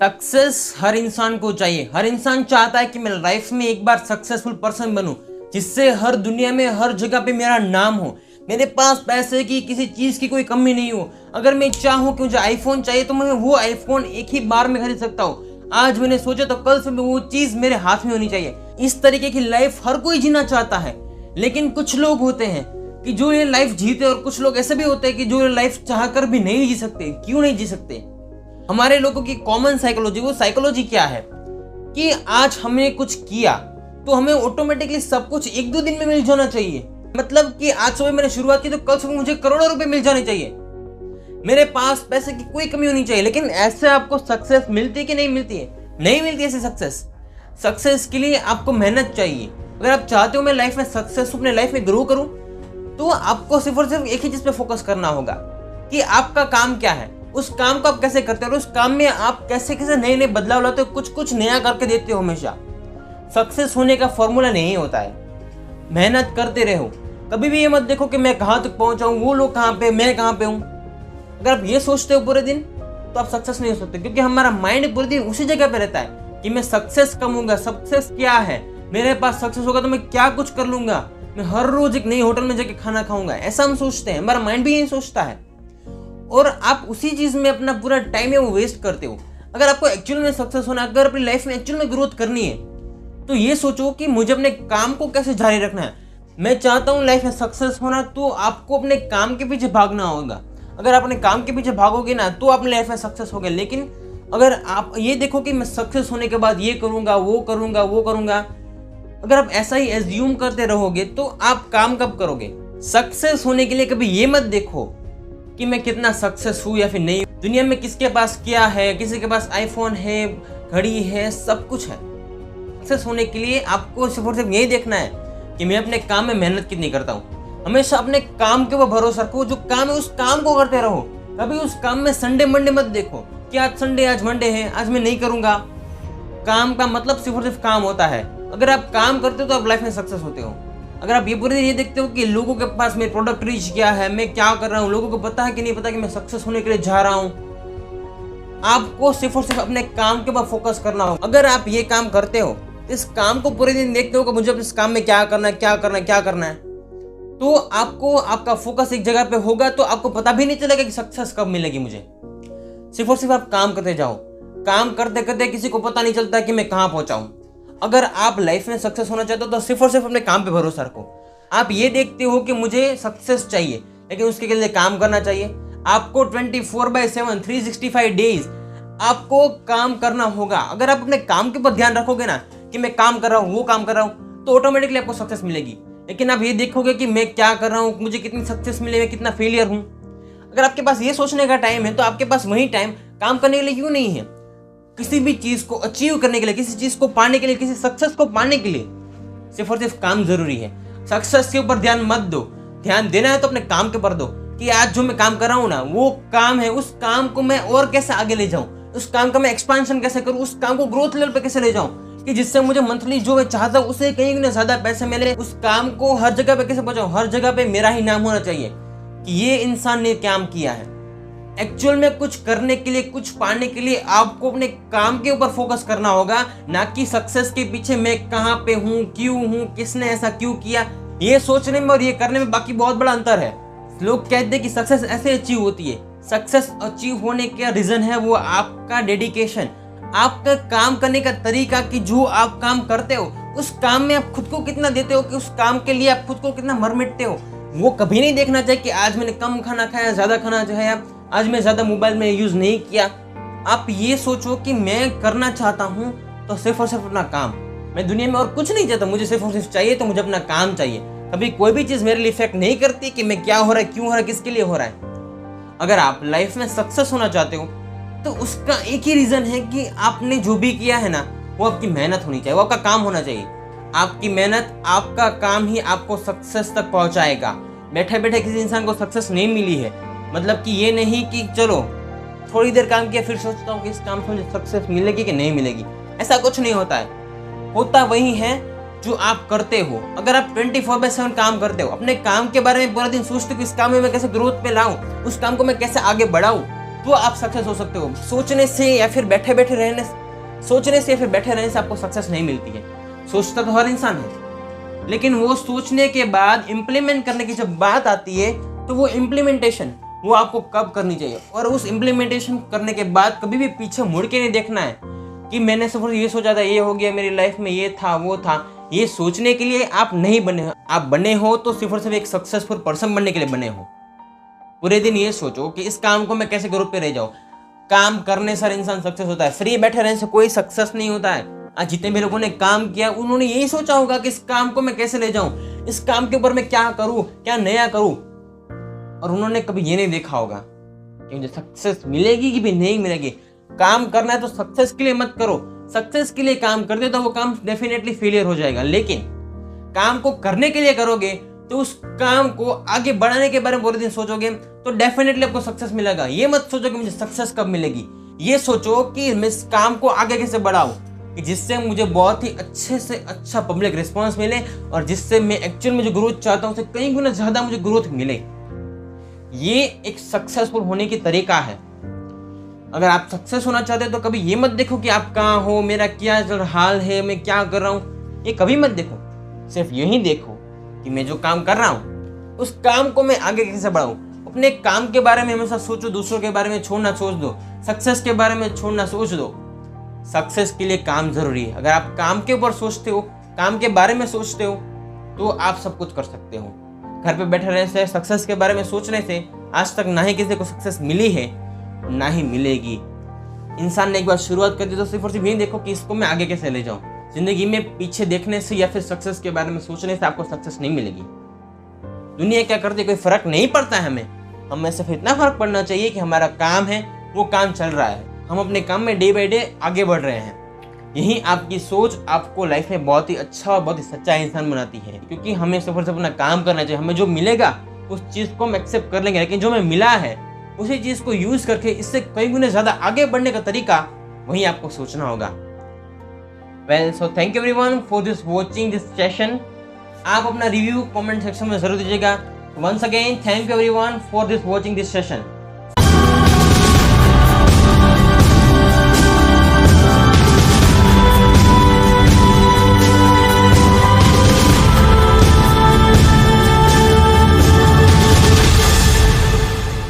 Success हर इंसान को चाहिए। हर इंसान चाहता है कि मैं लाइफ में एक बार सक्सेसफुल पर्सन बनूं, जिससे हर दुनिया में हर जगह पे मेरा नाम हो, मेरे पास पैसे की किसी चीज की कोई कमी नहीं हो। अगर मैं चाहूँ कि मुझे आईफोन चाहिए तो मैं वो आईफोन एक ही बार में खरीद सकता हूँ। आज मैंने सोचा तो कल से वो चीज मेरे हाथ में होनी चाहिए। इस तरीके की लाइफ हर कोई जीना चाहता है, लेकिन कुछ लोग होते हैं कि जो ये लाइफ जीते, और कुछ लोग ऐसे भी होते हैं कि जो ये लाइफ चाहकर भी नहीं जी सकते। क्यों नहीं जी सकते? हमारे लोगों की कॉमन साइकोलॉजी, वो साइकोलॉजी क्या है कि आज हमने कुछ किया तो हमें ऑटोमेटिकली सब कुछ एक दो दिन में मिल जाना चाहिए। मतलब कि आज सुबह मैंने शुरुआत की तो कल सुबह मुझे करोड़ों रुपए मिल जाने चाहिए, मेरे पास पैसे की कोई कमी होनी चाहिए। लेकिन ऐसे आपको सक्सेस मिलती है कि नहीं मिलती है? नहीं मिलती ऐसे सक्सेस के लिए आपको मेहनत चाहिए। अगर आप चाहते हो मैं लाइफ में सक्सेस, अपने लाइफ में ग्रो करूं, तो आपको सिर्फ और सिर्फ एक ही चीज पे फोकस करना होगा कि आपका काम क्या है, उस काम को आप कैसे करते हो, और उस काम में आप कैसे कैसे नए नए बदलाव लाते हो, कुछ कुछ नया करके देते हो। हमेशा सक्सेस होने का फॉर्मूला नहीं होता है, मेहनत करते रहो। कभी भी ये मत देखो कि मैं कहाँ तक पहुंचा हूँ, वो लोग कहाँ पे, मैं कहाँ पे हूँ। अगर आप ये सोचते हो पूरे दिन तो आप सक्सेस नहीं हो सकते, क्योंकि हमारा माइंड पूरे दिन उसी जगह पे रहता है कि मैं सक्सेस कमाऊंगा, सक्सेस क्या है, मेरे पास सक्सेस होगा तो मैं क्या कुछ कर लूंगा, मैं हर रोज एक नई होटल में जाके खाना खाऊंगा। ऐसा हम सोचते हैं, हमारा माइंड भी यही सोचता है, और आप उसी चीज में अपना पूरा टाइम है वो वेस्ट करते हो। अगर आपको एक्चुअल में सक्सेस होना, अगर अपनी लाइफ में एक्चुअल में ग्रोथ करनी है, तो ये सोचो कि मुझे अपने काम को कैसे जारी रखना है। मैं चाहता हूँ लाइफ में सक्सेस होना, तो आपको अपने काम के पीछे भागना होगा। अगर आप अपने काम के पीछे भागोगे ना, तो अपने लाइफ में सक्सेस होगे। लेकिन अगर आप ये देखो कि मैं सक्सेस होने के बाद ये करूंगा, वो करूंगा, वो करूंगा, अगर आप ऐसा ही एज्यूम करते रहोगे तो आप काम कब करोगे? सक्सेस होने के लिए कभी ये मत देखो कि मैं कितना सक्सेस हूँ या फिर नहीं। दुनिया में किसके पास क्या है, किसी के पास आईफोन है, घड़ी है, सब कुछ है। सक्सेस होने के लिए आपको सिर्फ और सिर्फ यही देखना है कि मैं अपने काम में मेहनत कितनी करता हूँ। हमेशा अपने काम के ऊपर भरोसा रखो, जो काम है उस काम को करते रहो। कभी उस काम में संडे मंडे मत देखो कि आज संडे, आज मंडे है, आज मैं नहीं करूंगा। काम का मतलब सिर्फ और सिर्फ काम होता है। अगर आप काम करते हो तो आप लाइफ में सक्सेस होते हो। अगर आप ये पूरे दिन ये देखते हो कि लोगों के पास मेरी प्रोडक्ट रीच क्या है, मैं क्या कर रहा हूँ, लोगों को पता है कि नहीं पता कि मैं सक्सेस होने के लिए जा रहा हूँ, आपको सिर्फ और सिर्फ अपने काम के ऊपर फोकस करना होगा। अगर आप ये काम करते हो, इस काम को पूरे दिन देखते हो कि मुझे इस काम में क्या करना है, क्या करना है, क्या करना है, तो आपको आपका फोकस एक जगह पे होगा, तो आपको पता भी नहीं चलेगा कि सक्सेस कब मिलेगी मुझे। सिर्फ और सिर्फ आप काम करते जाओ। काम करते करते किसी को पता नहीं चलता कि मैं कहाँ पहुंचा हूँ। अगर आप लाइफ में सक्सेस होना चाहते हो तो सिर्फ और सिर्फ अपने काम पे भरोसा रखो। आप ये देखते हो कि मुझे सक्सेस चाहिए, लेकिन उसके लिए काम करना चाहिए। आपको 24/7 365 डेज आपको काम करना होगा। अगर आप अपने काम के ऊपर ध्यान रखोगे ना कि मैं काम कर रहा हूँ, वो काम कर रहा हूँ, तो ऑटोमेटिकली आपको सक्सेस मिलेगी। लेकिन आप ये देखोगे कि मैं क्या कर रहा हूँ, मुझे कितनी सक्सेस मिले, मैं कितना फेलियर हूँ। अगर आपके पास ये सोचने का टाइम है तो आपके पास वही टाइम काम करने के लिए क्यों नहीं है? किसी भी चीज को अचीव करने के लिए, किसी चीज को पाने के लिए, किसी सक्सेस को पाने के लिए सिर्फ और सिर्फ काम जरूरी है। सक्सेस के ऊपर ध्यान मत दो। ध्यान देना है तो अपने काम के ऊपर दो कि आज जो मैं काम कर रहा हूँ ना, वो काम है, उस काम को मैं और कैसे आगे ले जाऊं, उस काम का मैं एक्सपेंशन कैसे करूं, उस काम को ग्रोथ लेवल पे कैसे ले जाऊं कि जिससे मुझे मंथली जो मैं चाहता हूं उससे कहीं गुना ज्यादा पैसे मिले। उस काम को हर जगह पे कैसे पहुंचाऊं, हर जगह पे मेरा ही नाम होना चाहिए कि ये इंसान ने काम किया है। एक्चुअल में कुछ करने के लिए, कुछ पाने के लिए आपको अपने काम के ऊपर फोकस करना होगा, ना कि सक्सेस के पीछे मैं कहाँ पे हूँ, क्यों हूँ, किसने ऐसा क्यों किया। ये सोचने में और ये करने में बाकी बहुत बड़ा अंतर है। लोग कहते हैं कि सक्सेस ऐसे अचीव होती है। सक्सेस अचीव होने का रीजन है वो आपका डेडिकेशन, आपका काम करने का तरीका, कि जो आप काम करते हो उस काम में आप खुद को कितना देते हो, कि उस काम के लिए आप खुद को कितना मर मिटते हो। वो कभी नहीं देखना चाहिए कि आज मैंने कम खाना खाया, ज्यादा खाना जो है, आज मैं ज्यादा मोबाइल में यूज नहीं किया। आप ये सोचो कि मैं करना चाहता हूँ तो सिर्फ और सिर्फ अपना काम। मैं दुनिया में और कुछ नहीं चाहता, मुझे सिर्फ और सिर्फ चाहिए तो मुझे अपना काम चाहिए। कभी कोई भी चीज मेरे लिए इफेक्ट नहीं करती कि मैं क्या हो रहा है, क्यों हो रहा है, किसके लिए हो रहा है। अगर आप लाइफ में सक्सेस होना चाहते हो तो उसका एक ही रीजन है कि आपने जो भी किया है ना, वो आपकी मेहनत होनी चाहिए, वो आपका काम होना चाहिए। आपकी मेहनत, आपका काम ही आपको सक्सेस तक पहुंचाएगा। बैठे बैठे किसी इंसान को सक्सेस नहीं मिली है, मतलब कि ये नहीं कि चलो थोड़ी देर काम किया फिर सोचता हूँ कि इस काम से मुझे सक्सेस मिलेगी कि नहीं मिलेगी, ऐसा कुछ नहीं होता है। होता वही है जो आप करते हो। अगर आप 24/7 काम करते हो, अपने काम के बारे में पूरा दिन सोचते हो कि इस काम में मैं कैसे ग्रोथ पे लाऊं, उस काम को मैं कैसे आगे बढ़ाऊं, तो आप सक्सेस हो सकते हो। सोचने से या फिर बैठे बैठे रहने से आपको सक्सेस नहीं मिलती है। सोचता तो हर इंसान है, लेकिन वो सोचने के बाद इम्प्लीमेंट करने की जब बात आती है तो वो इम्प्लीमेंटेशन वो आपको कब करनी चाहिए, और उस इम्प्लीमेंटेशन करने के बाद कभी भी पीछे मुड़ के नहीं देखना है कि मैंने सिर्फ ये सोचा था, ये हो गया मेरी लाइफ में, ये था वो था। ये सोचने के लिए आप नहीं बने हो। आप बने हो तो सिर्फ और सिर्फ एक सक्सेसफुल पर्सन बनने के लिए बने हो। पूरे दिन ये सोचो कि इस काम को मैं कैसे ग्रुप पे रह जाऊं। काम करने से हर इंसान सक्सेस होता है, फ्री बैठे रहने से कोई सक्सेस नहीं होता है। आज जितने भी लोगों ने काम किया उन्होंने यही सोचा होगा कि इस काम को मैं कैसे ले जाऊं, इस काम के ऊपर मैं क्या करूं, क्या नया करूं, और उन्होंने कभी ये नहीं देखा होगा कि मुझे सक्सेस मिलेगी कि भी नहीं मिलेगी। काम करना है तो सक्सेस के लिए मत करो। सक्सेस के लिए काम करते तो वो काम डेफिनेटली फेलियर हो जाएगा, लेकिन काम को करने के लिए करोगे तो उस काम को आगे बढ़ाने के बारे में पूरे दिन सोचोगे तो डेफिनेटली आपको सक्सेस मिलेगा। ये मत सोचो कि मुझे सक्सेस कब मिलेगी, ये सोचो कि मैं इस काम को आगे कैसे बढ़ाऊं कि जिससे मुझे बहुत ही अच्छे से अच्छा पब्लिक रिस्पॉन्स मिले, और जिससे मैं एक्चुअल में जो ग्रोथ चाहता हूं उससे कई गुना ज्यादा मुझे ग्रोथ मिले। ये एक सक्सेसफुल होने की तरीका है। अगर आप सक्सेस होना चाहते हो तो कभी ये मत देखो कि आप कहाँ हो, मेरा क्या हाल है, मैं क्या कर रहा हूँ, ये कभी मत देखो। सिर्फ यही देखो कि मैं जो काम कर रहा हूँ उस काम को मैं आगे कैसे बढ़ाऊं। अपने काम के बारे में हमेशा सोचो, दूसरों के बारे में छोड़ना सोच दो, सक्सेस के बारे में छोड़ना सोच दो। सक्सेस के लिए काम जरूरी है। अगर आप काम के ऊपर सोचते हो, काम के बारे में सोचते हो, तो आप सब कुछ कर सकते हो। घर पे बैठे रहने से, सक्सेस के बारे में सोचने से आज तक ना ही किसी को सक्सेस मिली है, ना ही मिलेगी। इंसान ने एक बार शुरुआत कर दी तो सिर्फ और सिर्फ यही देखो कि इसको मैं आगे कैसे ले जाऊं। जिंदगी में पीछे देखने से या फिर सक्सेस के बारे में सोचने से आपको सक्सेस नहीं मिलेगी। दुनिया क्या करती है कोई फर्क नहीं पड़ता है हमें सिर्फ इतना फर्क पड़ना चाहिए कि हमारा काम है वो काम चल रहा है, हम अपने काम में डे बाय डे आगे बढ़ रहे हैं। यही आपकी सोच आपको लाइफ में बहुत ही अच्छा और बहुत ही सच्चा इंसान बनाती है, क्योंकि हमें सिर्फ और सिर्फ अपना काम करना चाहिए। हमें जो मिलेगा उस चीज को हम एक्सेप्ट कर लेंगे, लेकिन जो हमें मिला है उसी चीज को यूज करके इससे कई गुने ज्यादा आगे बढ़ने का तरीका वही आपको सोचना होगा। Well, so thank you everyone for this watching this session. आप अपना रिव्यू कमेंट सेक्शन में जरूर दीजिएगा। Once again thank you everyone for this watching this session.